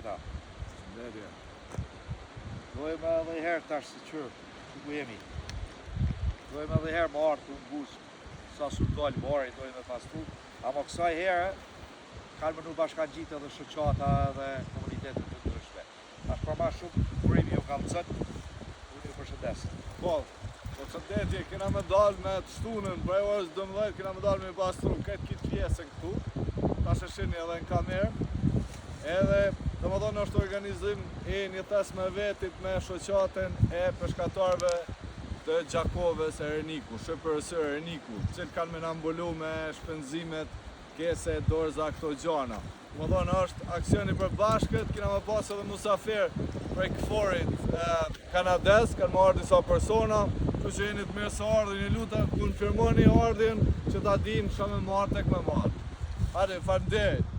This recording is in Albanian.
qëta. Dojmë edhe herë tash si qërë, që ku jemi. Dojmë edhe herë më artë unë busë, sa su t'dojnë mori, dojmë me pastu. Amo kësaj herë, kanë më nuk bashkan gjitë edhe shoqata edhe komunitetet të ndryshme. Ashtë për ma shumë, kurimi ju kam cëtë, unë ju përshëndesit. Po përshëndetje, kena me dalë me të shtunën, prej orës 12, kena me dalë me pastru këtë kitë pjesën këtu, ta shëshini edhe në kamerë, edhe të më thonë është organizim i një tes me vetit me shoqatën e peshkatarve të Gjakovës e Erniku, shëpërës e Erniku, cilë kanë me nëmbullu me shpenzimet, kese, dorza, këto gjana. Më thonë është aksioni për bashkët, kina me pas edhe musafir prej këforit kanades, kanë më ardhë disa persona, që që jeni të mirë së ardhën, një luta, konfirmoni ardhën që ta din që me marrë tek me marrë. Hajde, faleminderit.